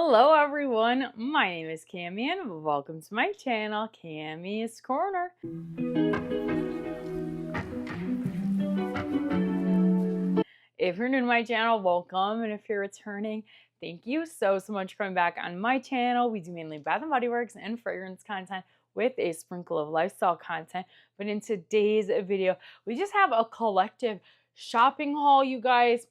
Hello everyone, my name is Cami and welcome to my channel, Cami's Corner. If you're new to my channel, welcome, and if you're returning, thank you so much for coming back on my channel. We do mainly Bath and Body Works and fragrance content with a sprinkle of lifestyle content, but in today's video, we just have a collective shopping haul, you guys.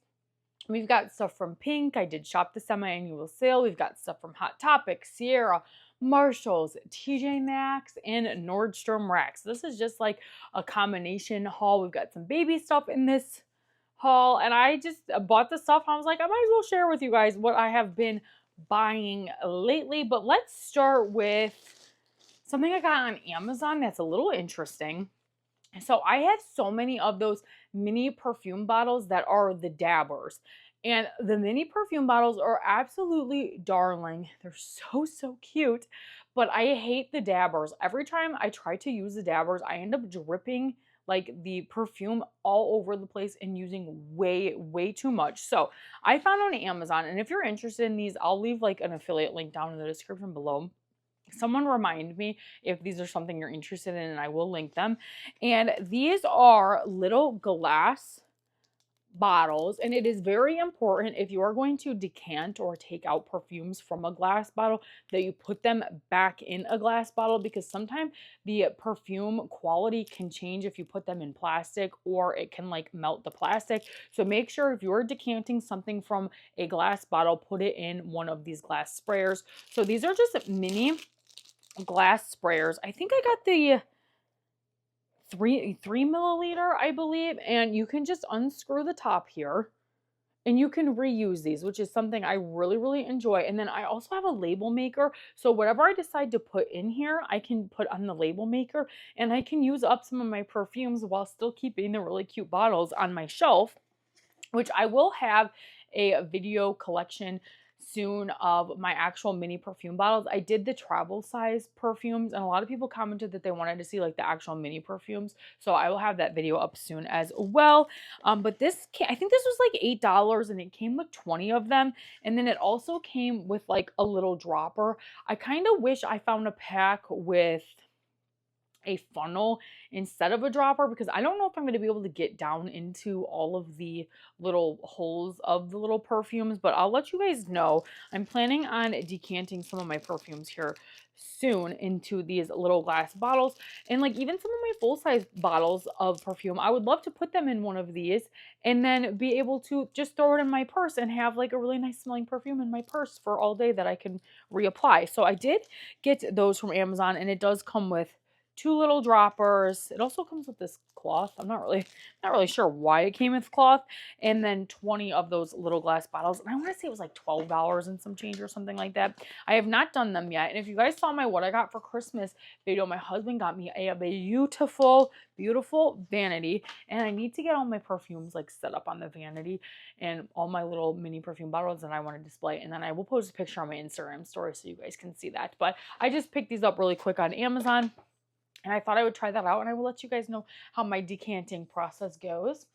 We've got stuff from Pink. I did shop the semi-annual sale. We've got stuff from Hot Topic, Sierra, Marshalls, TJ Maxx, and Nordstrom Rack. So this is just like a combination haul. We've got some baby stuff in this haul, and I just bought the stuff. I was like, I might as well share with you guys what I have been buying lately. But let's start with something I got on Amazon that's a little interesting. So I have so many of those mini perfume bottles that are the dabbers. And the mini perfume bottles are absolutely darling. They're so cute. But I hate the dabbers. Every time I try to use the dabbers, I end up dripping like the perfume all over the place and using way too much. So I found on Amazon, and if you're interested in these, I'll leave like an affiliate link down in the description below. Someone remind me if these are something you're interested in, and I will link them. And these are little glass bottles, and it is very important if you are going to decant or take out perfumes from a glass bottle that you put them back in a glass bottle, because sometimes the perfume quality can change if you put them in plastic, or it can like melt the plastic. So make sure if you're decanting something from a glass bottle, put it in one of these glass sprayers. So these are just mini glass sprayers. I think I got the 3 milliliter, I believe, and you can just unscrew the top here and you can reuse these, which is something I really enjoy. And then I also have a label maker, so whatever I decide to put in here, I can put on the label maker, and I can use up some of my perfumes while still keeping the really cute bottles on my shelf, which I will have a video collection soon of my actual mini perfume bottles. I did the travel size perfumes, and a lot of people commented that they wanted to see like the actual mini perfumes, so I will have that video up soon as well. But this I think this was like $8, and it came with 20 of them, and then it also came with like a little dropper. I kind of wish I found a pack with a funnel instead of a dropper, because I don't know if I'm going to be able to get down into all of the little holes of the little perfumes, but I'll let you guys know. I'm planning on decanting some of my perfumes here soon into these little glass bottles, and like even some of my full-size bottles of perfume, I would love to put them in one of these and then be able to just throw it in my purse and have like a really nice smelling perfume in my purse for all day that I can reapply. So I did get those from Amazon, and it does come with 2 little droppers. It also comes with this cloth. I'm not really sure why it came with cloth. And then 20 of those little glass bottles. And I want to say it was like $12 and some change or something like that. I have not done them yet. And if you guys saw my what I got for Christmas video, my husband got me a beautiful vanity. And I need to get all my perfumes like set up on the vanity and all my little mini perfume bottles that I want to display. And then I will post a picture on my Instagram story so you guys can see that. But I just picked these up really quick on Amazon, and I thought I would try that out, and I will let you guys know how my decanting process goes.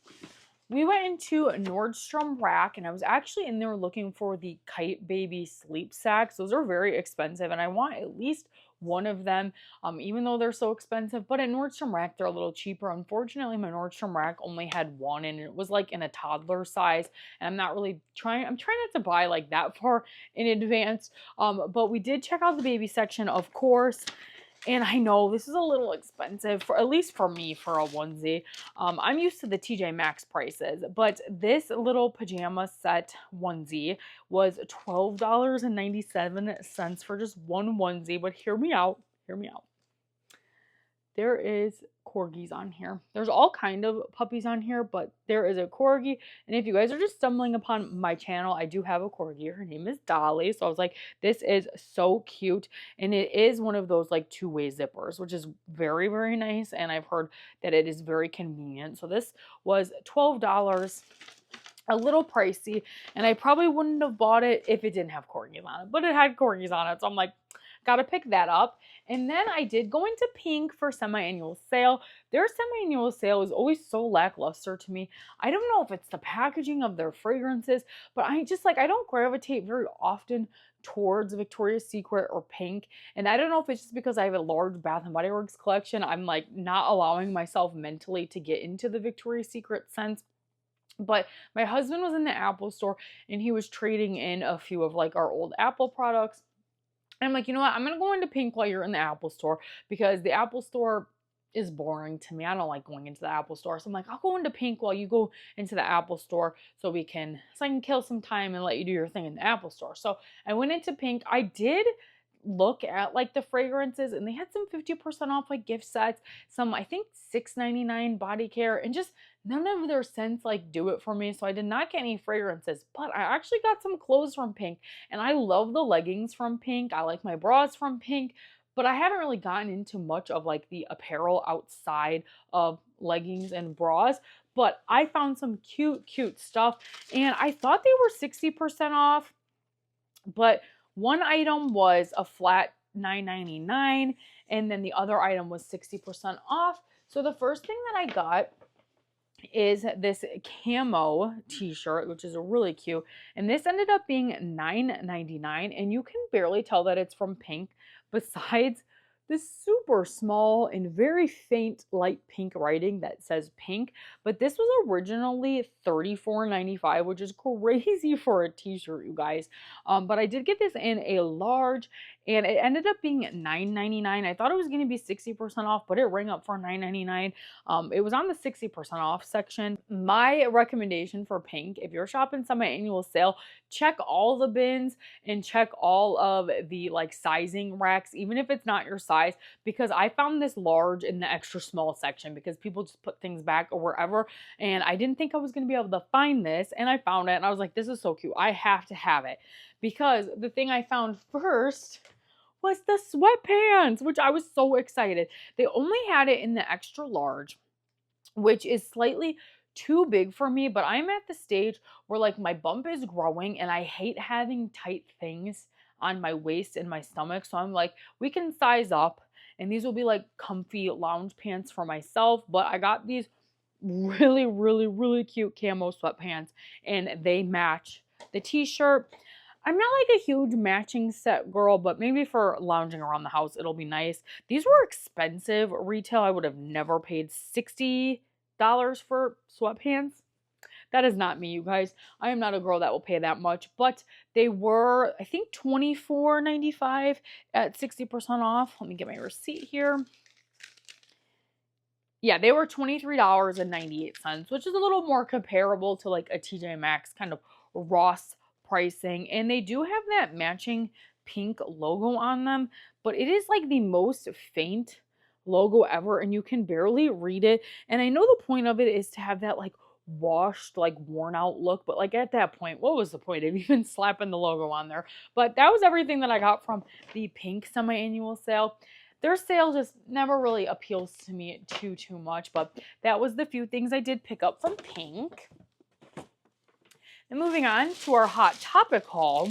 We went into Nordstrom Rack, and I was actually in there looking for the Kite Baby sleep sacks. Those are very expensive, and I want at least one of them, even though they're so expensive. But at Nordstrom Rack, they're a little cheaper. Unfortunately, my Nordstrom Rack only had one, and it was like in a toddler size, and I'm trying not to buy like that far in advance. But we did check out the baby section, of course. And I know this is a little expensive, for at least for me, for a onesie. I'm used to the TJ Maxx prices, but this little pajama set onesie was $12.97 for just one onesie. But hear me out. There is corgis on here. There's all kind of puppies on here, but there is a corgi. And if you guys are just stumbling upon my channel, I do have a corgi. Her name is Dolly. So I was like, this is so cute. And it is one of those like two-way zippers, which is very nice. And I've heard that it is very convenient. So this was $12. A little pricey, and I probably wouldn't have bought it if it didn't have corgis on it, but it had corgis on it. So I'm like, Got to pick that up. And then I did go into Pink for semi-annual sale. Their semi-annual sale is always so lackluster to me. I don't know if it's the packaging of their fragrances, but I just like, I don't gravitate very often towards Victoria's Secret or Pink. And I don't know if it's just because I have a large Bath and Body Works collection. I'm like not allowing myself mentally to get into the Victoria's Secret scents. But my husband was in the Apple store and he was trading in a few of like our old Apple products. And I'm like, you know what? I'm going to go into Pink while you're in the Apple store because the Apple store is boring to me. I don't like going into the Apple store. So I'm like, I'll go into Pink while you go into the Apple store so I can kill some time and let you do your thing in the Apple store. So I went into Pink. I did look at like the fragrances and they had some 50% off like gift sets, some I think $6.99 body care, and just none of their scents like do it for me. So I did not get any fragrances, but I actually got some clothes from Pink, and I love the leggings from Pink. I like my bras from Pink, but I haven't really gotten into much of like the apparel outside of leggings and bras. But I found some cute stuff, and I thought they were 60% off, but one item was a flat $9.99, and then the other item was 60% off. So the first thing that I got is this camo t-shirt, which is really cute. And this ended up being $9.99, and you can barely tell that it's from Pink besides this super small and very faint light pink writing that says Pink. But this was originally $34.95, which is crazy for a t-shirt, you guys. But I did get this in a large, and it ended up being $9.99. I thought it was going to be 60% off, but it rang up for $9.99. It was on the 60% off section. My recommendation for Pink, if you're shopping semi-annual sale, check all the bins and check all of the like sizing racks, even if it's not your size, because I found this large in the extra small section because people just put things back or wherever, and I didn't think I was going to be able to find this, and I found it, and I was like, this is so cute. I have to have it, because the thing I found first was the sweatpants, which I was so excited. They only had it in the extra large, which is slightly too big for me, but I'm at the stage where like my bump is growing and I hate having tight things on my waist and my stomach. So I'm like, we can size up, and these will be like comfy lounge pants for myself. But I got these really cute camo sweatpants, and they match the t-shirt. I'm not like a huge matching set girl, but maybe for lounging around the house, it'll be nice. These were expensive retail. I would have never paid $60 for sweatpants. That is not me, you guys. I am not a girl that will pay that much, but they were, I think, $24.95 at 60% off. Let me get my receipt here. Yeah, they were $23.98, which is a little more comparable to like a TJ Maxx kind of Ross pricing. And they do have that matching pink logo on them, but it is like the most faint logo ever, and you can barely read it. And I know the point of it is to have that like washed, like worn out look, but like at that point, what was the point of even slapping the logo on there? But that was everything that I got from the Pink semi-annual sale. Their sale just never really appeals to me too much, but that was the few things I did pick up from Pink. And moving on to our Hot Topic haul.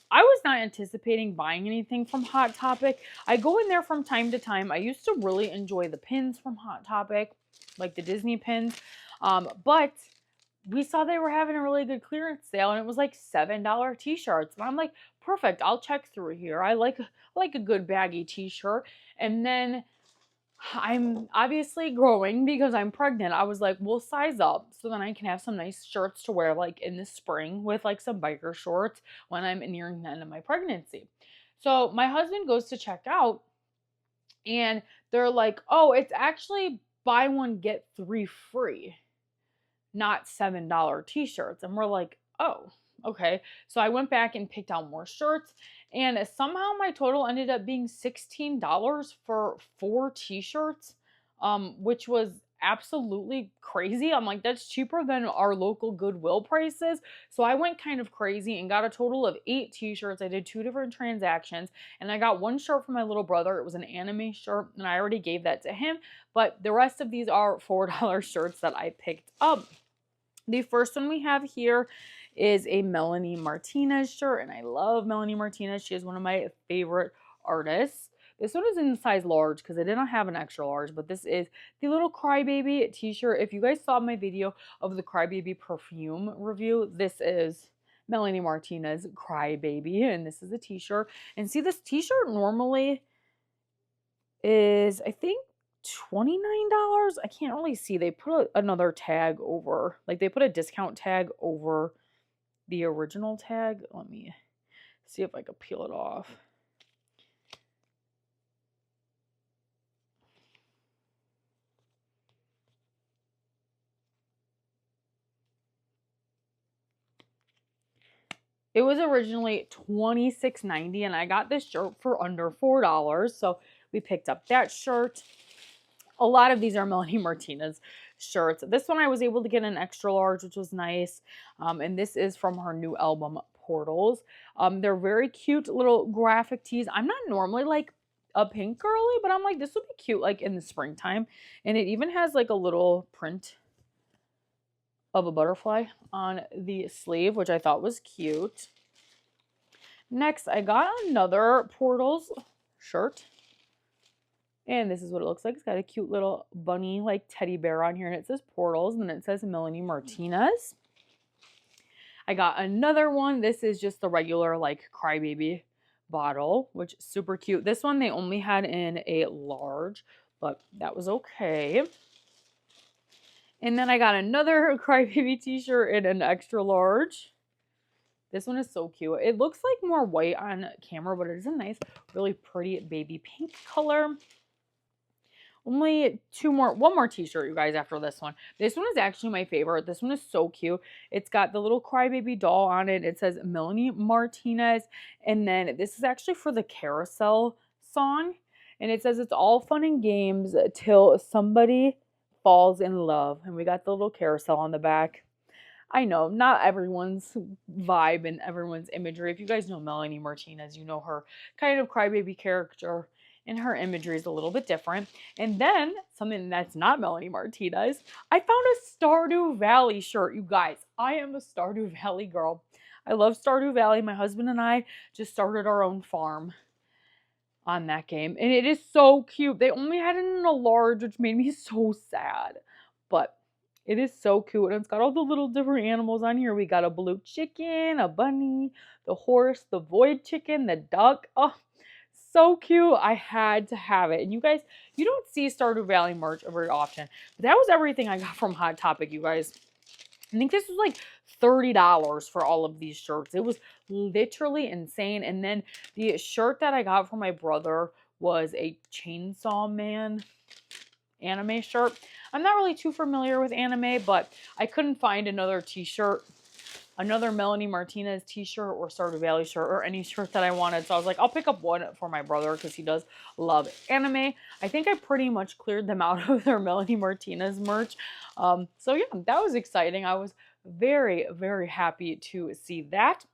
I was not anticipating buying anything from Hot Topic. I go in there from time to time. I used to really enjoy the pins from Hot Topic, like the Disney pins. But we saw they were having a really good clearance sale, and it was like $7 t-shirts. And I'm like, perfect, I'll check through here. I like a good baggy t-shirt. And then I'm obviously growing because I'm pregnant. I was like, we'll size up so then I can have some nice shirts to wear like in the spring with like some biker shorts when I'm nearing the end of my pregnancy. So my husband goes to check out, and they're like, oh, it's actually buy one, get three free, not $7 t-shirts. And we're like, oh, okay. So I went back and picked out more shirts, and somehow my total ended up being $16 for 4 t-shirts, which was absolutely crazy. I'm like, that's cheaper than our local Goodwill prices. So I went kind of crazy and got a total of 8 t-shirts. I did 2 different transactions, and I got one shirt for my little brother. It was an anime shirt, and I already gave that to him, but the rest of these are $4 shirts that I picked up. The first one we have here is a Melanie Martinez shirt, and I love Melanie Martinez. She is one of my favorite Artists. This one is in size large because I didn't have an extra large, but this is the little Crybaby t-shirt. If you guys saw my video of the Crybaby perfume review, this is Melanie Martinez Crybaby, and this is a t-shirt. And see, this t-shirt normally is, I think, $29. I can't really see. They put another tag over, like they put a discount tag over the original tag. Let me see if I can peel it off. It was originally $26.90 and I got this shirt for under $4. So we picked up that shirt. A lot of these are Melanie Martinez shirts. This one I was able to get an extra large, which was nice. And this is from her new album, Portals. They're very cute little graphic tees. I'm not normally like a pink girly, but I'm like, this would be cute like in the springtime. And it even has like a little print of a butterfly on the sleeve, which I thought was cute. Next, I got another Portals shirt. And this is what it looks like. It's got a cute little bunny like teddy bear on here. And it says Portals. And then it says Melanie Martinez. I got another one. This is just the regular like Crybaby bottle, which is super cute. This one they only had in a large, but that was okay. And then I got another Crybaby t-shirt in an extra large. This one is so cute. It looks like more white on camera, but it is a nice, really pretty baby pink color. Only one more t-shirt, you guys, after this one. This one is actually my favorite. This one is so cute. It's got the little Crybaby doll on it. It says Melanie Martinez. And then this is actually for the Carousel song. And it says it's all fun and games till somebody falls in love. And we got the little carousel on the back. I know, not everyone's vibe and everyone's imagery. If you guys know Melanie Martinez, you know her kind of Crybaby character. And her imagery is a little bit different. And then, something that's not Melanie Martinez, I found a Stardew Valley shirt, you guys. I am a Stardew Valley girl. I love Stardew Valley. My husband and I just started our own farm on that game. And it is so cute. They only had it in a large, which made me so sad. But it is so cute. And it's got all the little different animals on here. We got a blue chicken, a bunny, the horse, the void chicken, the duck. Oh, so cute. I had to have it. And you guys, you don't see Stardew Valley merch very often. But that was everything I got from Hot Topic, you guys. I think this was like $30 for all of these shirts. It was literally insane. And then the shirt that I got for my brother was a Chainsaw Man anime shirt. I'm not really too familiar with anime, but I couldn't find another t-shirt, another Melanie Martinez t-shirt or Stardew Valley shirt or any shirt that I wanted. So I was like, I'll pick up one for my brother because he does love anime. I think I pretty much cleared them out of their Melanie Martinez merch. So yeah, that was exciting. I was very, very happy to see that.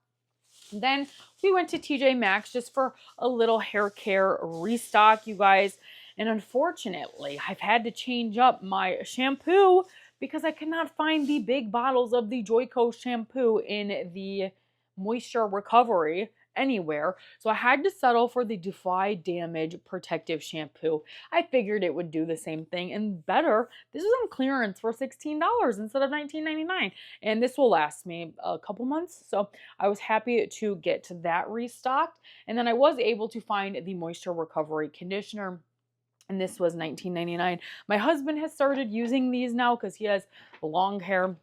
Then we went to TJ Maxx just for a little hair care restock, you guys. And unfortunately, I've had to change up my shampoo because I could not find the big bottles of the Joico shampoo in the moisture recovery anywhere. So I had to settle for the Defy Damage Protective Shampoo. I figured it would do the same thing and better. This is on clearance for $16 instead of $19.99. And this will last me a couple months. So I was happy to get that restocked. And then I was able to find the Moisture Recovery Conditioner. And this was $19.99. My husband has started using these now because he has long hair.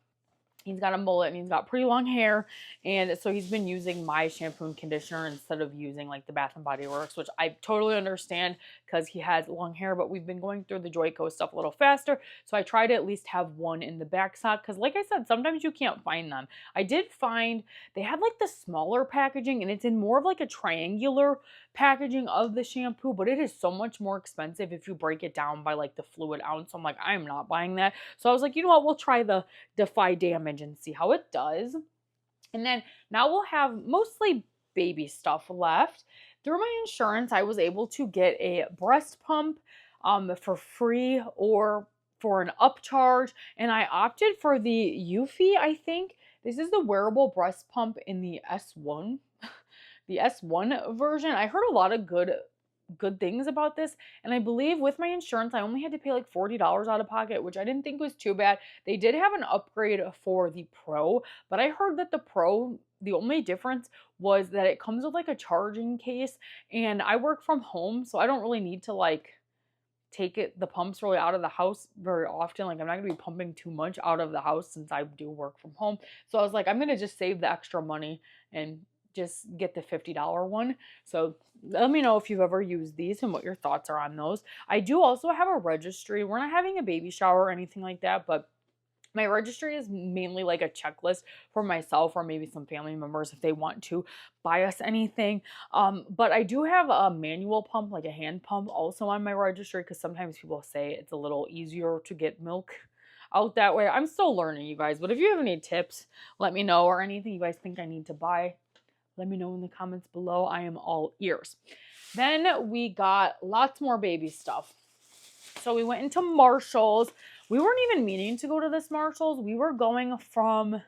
He's got a mullet and he's got pretty long hair. And so he's been using my shampoo and conditioner instead of using like the Bath & Body Works, which I totally understand because he has long hair, but we've been going through the Joico stuff a little faster. So I try to at least have one in the back stock because like I said, sometimes you can't find them. I did find they had like the smaller packaging and it's in more of like a triangular packaging of the shampoo, but it is so much more expensive if you break it down by like the fluid ounce. So I'm like, I'm not buying that. So I was like, you know what, we'll try the Defy Damage and see how it does. And then now we'll have mostly baby stuff left. Through my insurance, I was able to get a breast pump for free or for an upcharge, and I opted for the Eufy, I think. This is the wearable breast pump in the S1. The S1 version. I heard a lot of good good things about this. And I believe with my insurance, I only had to pay like $40 out of pocket, which I didn't think was too bad. They did have an upgrade for the Pro, but I heard that the Pro, the only difference was that it comes with like a charging case, and I work from home, so I don't really need to like take the pumps really out of the house very often. Like I'm not gonna be pumping too much out of the house since I do work from home. So I was like, I'm gonna just save the extra money and just get the $50 one. So let me know if you've ever used these and what your thoughts are on those. I do also have a registry. We're not having a baby shower or anything like that, but my registry is mainly like a checklist for myself or maybe some family members if they want to buy us anything. But I do have a manual pump, like a hand pump, also on my registry because sometimes people say it's a little easier to get milk out that way. I'm still learning, you guys, but if you have any tips, let me know, or anything you guys think I need to buy, let me know in the comments below. I am all ears. Then we got lots more baby stuff. So we went into Marshall's. We weren't even meaning to go to this Marshall's. We were going from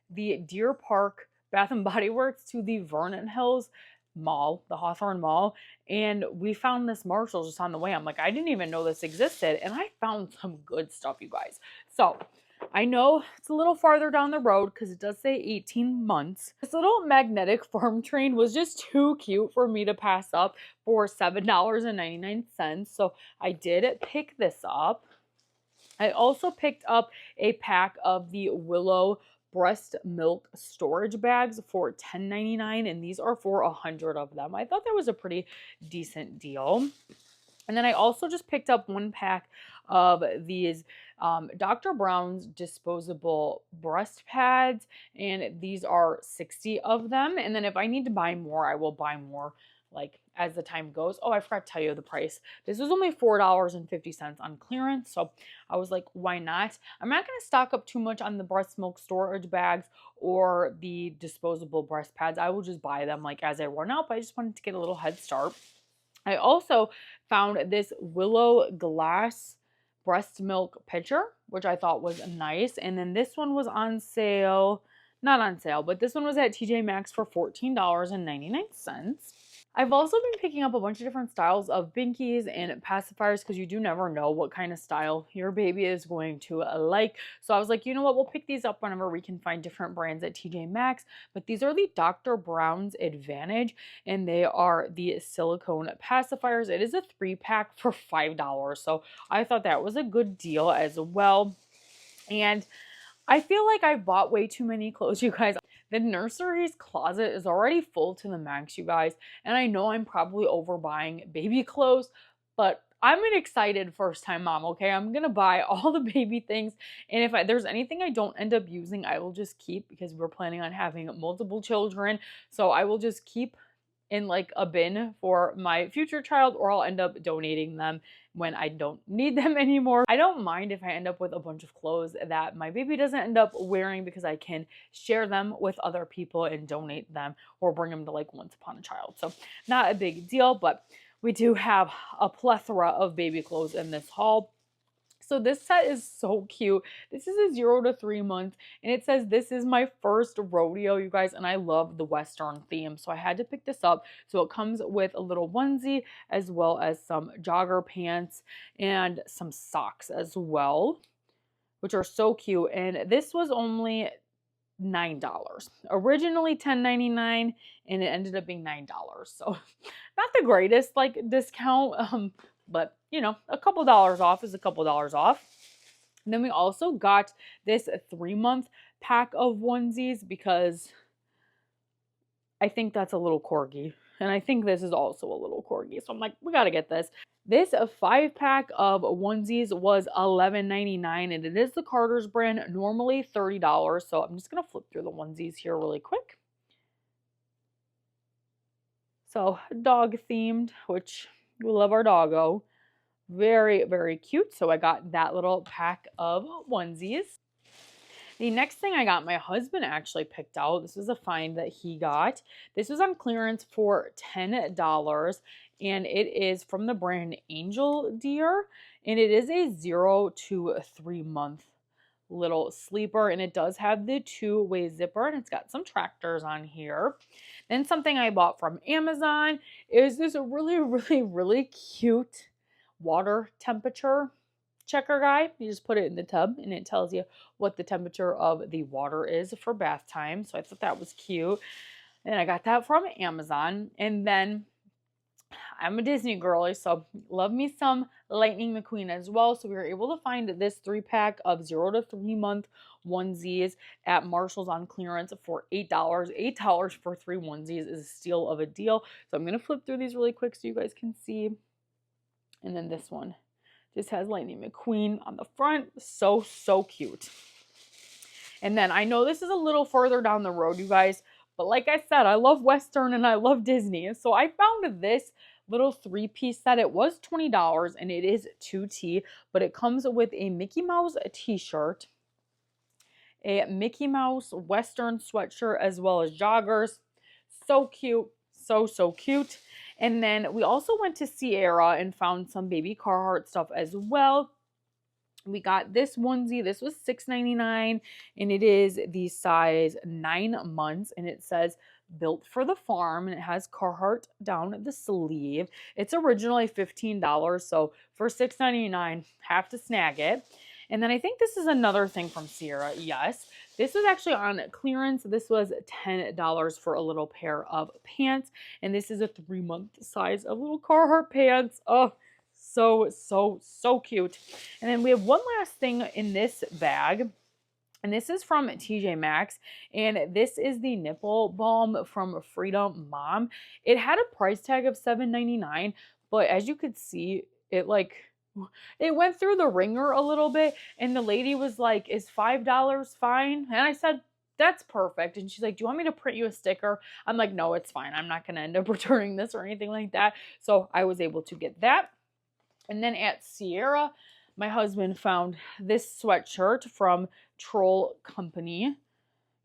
the Deer Park Bath and Body Works to the Vernon Hills Mall, the Hawthorne Mall, and we found this Marshall's just on the way. I'm like, I didn't even know this existed, and I found some good stuff, you guys. So I know it's a little farther down the road because it does say 18 months. This little magnetic farm train was just too cute for me to pass up for $7.99. So I did pick this up. I also picked up a pack of the Willow breast milk storage bags for $10.99, and these are for 100 of them. I thought that was a pretty decent deal. And then I also just picked up one pack of these Dr. Brown's disposable breast pads, and these are 60 of them. And then if I need to buy more, I will buy more like as the time goes. Oh, I forgot to tell you the price. This was only $4.50 on clearance, so I was like, why not? I'm not going to stock up too much on the breast milk storage bags or the disposable breast pads. I will just buy them like as I run out, but I just wanted to get a little head start. I also found this Willow glass breast milk pitcher, which I thought was nice. And then this one was on sale, not on sale, but this one was at TJ Maxx for $14.99. I've also been picking up a bunch of different styles of binkies and pacifiers because you do never know what kind of style your baby is going to like. So I was like, you know what, we'll pick these up whenever we can find different brands at TJ Maxx. But these are the Dr. Brown's Advantage, and they are the silicone pacifiers. It is a 3-pack for $5. So I thought that was a good deal as well. And I feel like I bought way too many clothes, you guys. The nursery's closet is already full to the max, you guys. And I know I'm probably overbuying baby clothes, but I'm an excited first-time mom, okay? I'm going to buy all the baby things. And if there's anything I don't end up using, I will just keep because we're planning on having multiple children. So I will just keep in like a bin for my future child, or I'll end up donating them when I don't need them anymore. I don't mind if I end up with a bunch of clothes that my baby doesn't end up wearing because I can share them with other people and donate them or bring them to like Once Upon a Child. So not a big deal, but we do have a plethora of baby clothes in this haul. So this set is so cute. This is a 0 to 3 months, and it says this is my first rodeo, you guys, and I love the Western theme, so I had to pick this up. So it comes with a little onesie as well as some jogger pants and some socks as well, which are so cute. And this was only $9. Originally $10.99, and it ended up being $9. So not the greatest like discount, but you know, a couple dollars off is a couple dollars off. And then we also got this 3-month pack of onesies because I think that's a little corgi. And I think this is also a little corgi. So I'm like, we got to get this. This 5-pack of onesies was $11.99, and it is the Carter's brand, normally $30. So I'm just going to flip through the onesies here really quick. So dog themed, which we love our doggo. Very, very cute. So I got that little pack of onesies. The next thing I got, my husband actually picked out. This was a find that he got. This was on clearance for $10, and it is from the brand Angel Deer, and it is a 0 to 3 month little sleeper, and it does have the 2-way zipper, and it's got some tractors on here. Then something I bought from Amazon is this really cute water temperature checker guide. You just put it in the tub and it tells you what the temperature of the water is for bath time. So I thought that was cute. And I got that from Amazon. And then I'm a Disney girly, so love me some Lightning McQueen as well. So we were able to find this 3-pack of 0 to 3 month onesies at Marshall's on clearance for $8. $8 for 3 onesies is a steal of a deal. So I'm going to flip through these really quick so you guys can see. And then this one just has Lightning McQueen on the front. So cute. And then I know this is a little further down the road, you guys, but like I said, I love Western and I love Disney. So I found this little 3-piece set. It was $20 and it is 2T, but it comes with a Mickey Mouse t-shirt, a Mickey Mouse Western sweatshirt, as well as joggers. So cute. So cute. And then we also went to Sierra and found some baby Carhartt stuff as well. We got this onesie. This was $6.99 and it is the size 9 months and it says built for the farm and it has Carhartt down the sleeve. It's originally $15, so for $6.99, have to snag it. And then I think this is another thing from Sierra. Yes, this was actually on clearance. This was $10 for a little pair of pants and this is a 3-month size of little Carhartt pants. Oh, so cute. And then we have one last thing in this bag, and this is from TJ Maxx, and this is the nipple balm from Freedom Mom. It had a price tag of $7.99, but as you could see, it went through the ringer a little bit, and the lady was like, is $5 fine? And I said, that's perfect. And she's like, do you want me to print you a sticker? I'm like, no, it's fine. I'm not going to end up returning this or anything like that. So I was able to get that. And then at Sierra, my husband found this sweatshirt from Troll Company.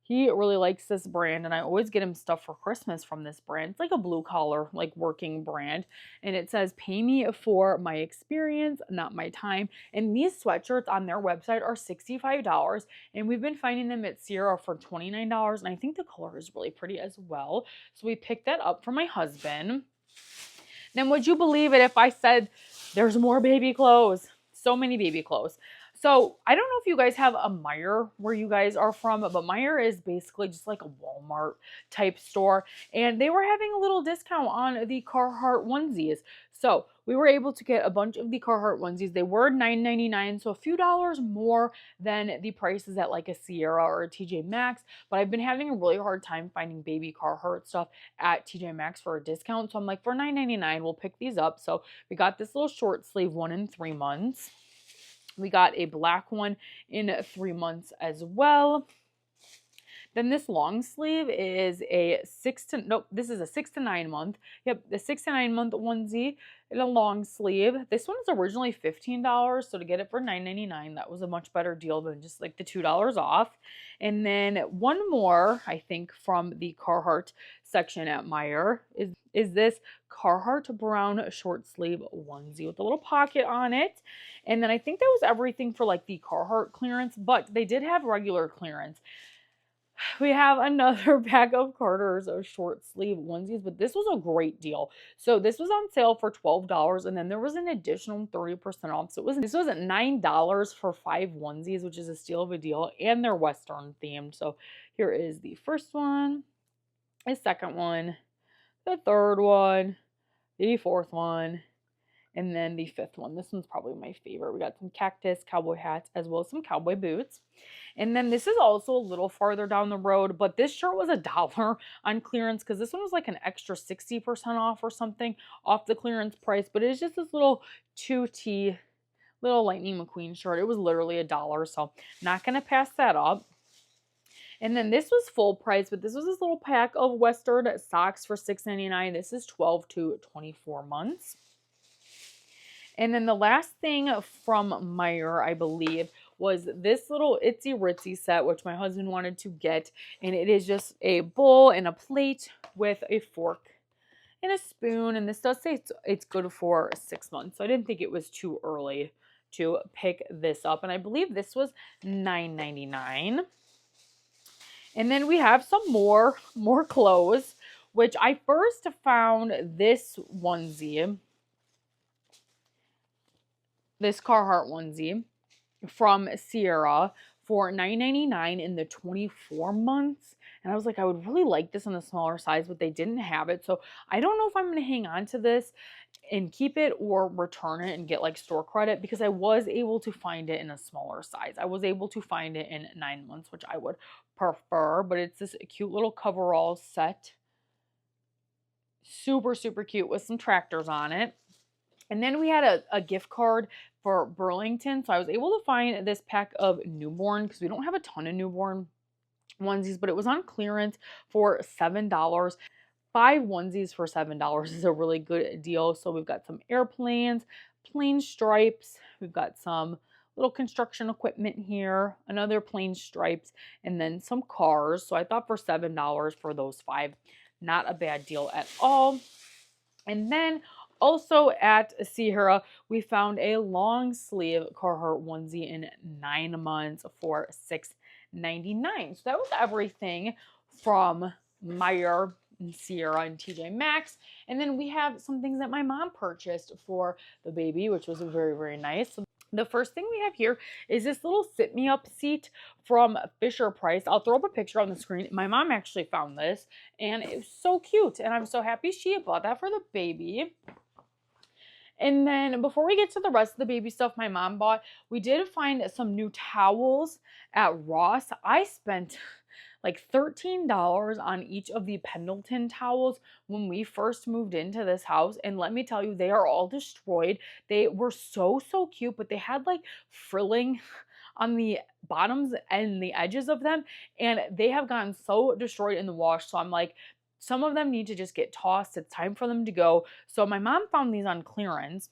He really likes this brand, and I always get him stuff for Christmas from this brand. It's like a blue collar, like working brand. And it says, pay me for my experience, not my time. And these sweatshirts on their website are $65. And we've been finding them at Sierra for $29. And I think the color is really pretty as well. So we picked that up for my husband. Then would you believe it if I said there's more baby clothes? So many baby clothes. So I don't know if you guys have a Meijer where you guys are from, but Meijer is basically just like a Walmart type store. And they were having a little discount on the Carhartt onesies. So we were able to get a bunch of the Carhartt onesies. They were $9.99, so a few dollars more than the prices at like a Sierra or a TJ Maxx. But I've been having a really hard time finding baby Carhartt stuff at TJ Maxx for a discount. So I'm like, for $9.99, we'll pick these up. So we got this little short sleeve one in 3 months. We got a black one in 3 months as well. Then this long sleeve is this is a 6 to 9 month. Yep, the 6 to 9 month onesie in a long sleeve. This one was originally $15, so to get it for $9.99, that was a much better deal than just like the $2 off. And then one more, I think, from the Carhartt section at Meijer is this Carhartt brown short sleeve onesie with a little pocket on it. And then I think that was everything for like the Carhartt clearance, but they did have regular clearance. We have another pack of Carter's short sleeve onesies, but this was a great deal. So this was on sale for $12, and then there was an additional 30% off. So this was at $9 for 5 onesies, which is a steal of a deal, and they're Western themed. So here is the first one, the second one, the third one, the fourth one, and then the 5th one. This one's probably my favorite. We got some cactus cowboy hats as well as some cowboy boots. And then this is also a little farther down the road, but this shirt was $1 on clearance because this one was like an extra 60% off or something off the clearance price. But it's just this little 2T little Lightning McQueen shirt. It was literally $1, so not going to pass that up. And then this was full price, but this was this little pack of Western socks for $6.99. This is 12 to 24 months. And then the last thing from Meijer, I believe, was this little itsy ritzy set, which my husband wanted to get. And it is just a bowl and a plate with a fork and a spoon. And this does say it's good for 6 months. So I didn't think it was too early to pick this up. And I believe this was $9.99. And then we have some more clothes, which I first found this onesie, this Carhartt onesie from Sierra for $9.99 in the 24 months. And I was like, I would really like this in the smaller size, but they didn't have it. So I don't know if I'm going to hang on to this and keep it or return it and get like store credit, because I was able to find it in a smaller size. I was able to find it in 9 months, which I would prefer, but it's this cute little coverall set. Super, super cute with some tractors on it. And then we had a gift card for Burlington. So I was able to find this pack of newborn, because we don't have a ton of newborn onesies, but it was on clearance for $7. 5 onesies for $7 is a really good deal. So we've got some airplanes, plain stripes. We've got some little construction equipment here, another plain stripes, and then some cars. So I thought for $7 for those 5, not a bad deal at all. And then also at Sierra, we found a long sleeve Carhartt onesie in 9 months for $6.99. So that was everything from Meyer and Sierra and TJ Maxx. And then we have some things that my mom purchased for the baby, which was very, very nice. So the first thing we have here is this little sit me up seat from Fisher Price. I'll throw up a picture on the screen. My mom actually found this and it was so cute. And I'm so happy she bought that for the baby. And then before we get to the rest of the baby stuff my mom bought, we did find some new towels at Ross. I spent like $13 on each of the Pendleton towels when we first moved into this house. And let me tell you, they are all destroyed. They were so, so cute, but they had like frilling on the bottoms and the edges of them. And they have gotten so destroyed in the wash. So I'm like, some of them need to just get tossed. It's time for them to go. So my mom found these on clearance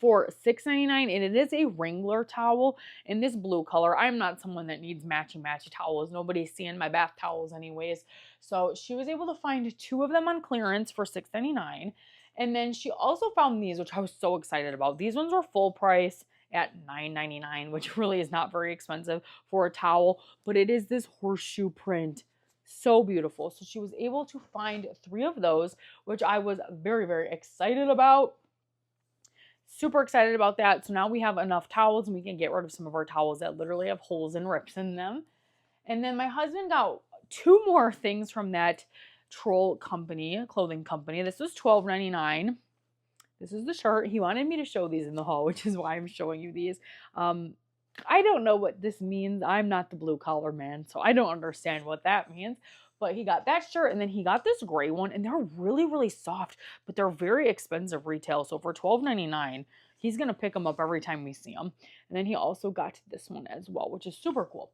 for $6.99, and it is a Wrangler towel in this blue color. I'm not someone that needs matchy towels. Nobody's seeing my bath towels anyways. So she was able to find 2 of them on clearance for $6.99. And then she also found these, which I was so excited about. These ones were full price at $9.99, which really is not very expensive for a towel, but it is this horseshoe print. So beautiful. So she was able to find 3 of those, which I was very, very excited about. Super excited about that. So now we have enough towels and we can get rid of some of our towels that literally have holes and rips in them. And then my husband got 2 more things from that Troll company, clothing company. This was $12.99. This is the shirt. He wanted me to show these in the haul, which is why I'm showing you these. I don't know what this means. I'm not the blue collar man, so I don't understand what that means. But he got that shirt, and then he got this gray one, and they're really, really soft, but they're very expensive retail. So for $12.99, he's going to pick them up every time we see them. And then he also got this one as well, which is super cool.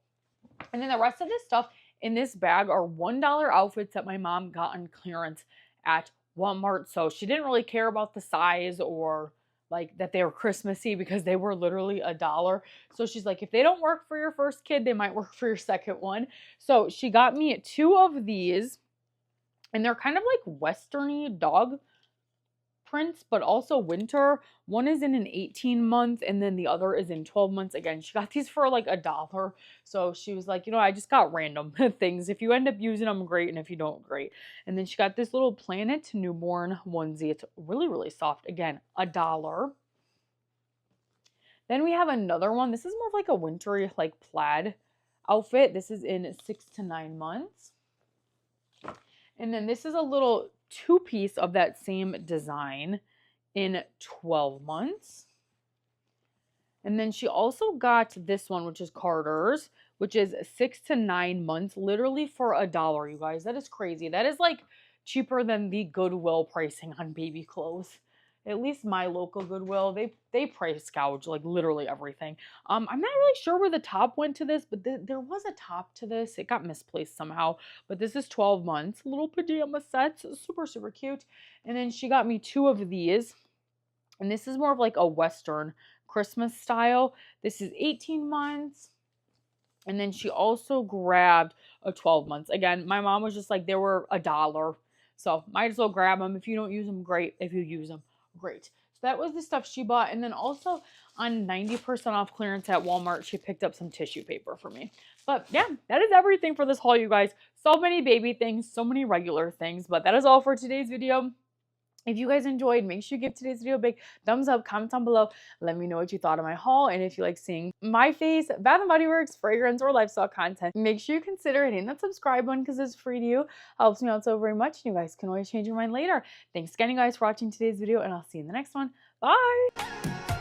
And then the rest of this stuff in this bag are $1 outfits that my mom got on clearance at Walmart. So she didn't really care about the size or like that they were Christmassy, because they were literally $1. So she's like, if they don't work for your first kid, they might work for your second one. So she got me 2 of these, and they're kind of like western-y dog prints, but also winter. One is in an 18-month, and then the other is in 12 months. Again, she got these for like $1. So she was like, you know, I just got random things. If you end up using them, great. And if you don't, great. And then she got this little Planet newborn onesie. It's really, really soft. Again, $1. Then we have another one. This is more of like a wintry, like plaid outfit. This is in 6 to 9 months. And then this is a little 2-piece of that same design in 12 months. And then she also got this one, which is Carter's, which is 6 to 9 months, literally for $1, you guys. That is crazy. That is like cheaper than the Goodwill pricing on baby clothes. At least my local Goodwill, they price gouge like literally everything. I'm not really sure where the top went to this, but there was a top to this. It got misplaced somehow. But this is 12 months. Little pajama sets. Super, super cute. And then she got me 2 of these. And this is more of like a Western Christmas style. This is 18 months. And then she also grabbed a 12 months. Again, my mom was just like, they were $1. So might as well grab them. If you don't use them, great. If you use them, great. So that was the stuff she bought. And then also on 90% off clearance at Walmart, she picked up some tissue paper for me. But yeah, that is everything for this haul, you guys. So many baby things, so many regular things, but that is all for today's video. If you guys enjoyed, make sure you give today's video a big thumbs up, comment down below, let me know what you thought of my haul, and if you like seeing my face, Bath & Body Works, fragrance, or lifestyle content, make sure you consider hitting that subscribe button because it's free to you, helps me out so very much, and you guys can always change your mind later. Thanks again, you guys, for watching today's video, and I'll see you in the next one. Bye!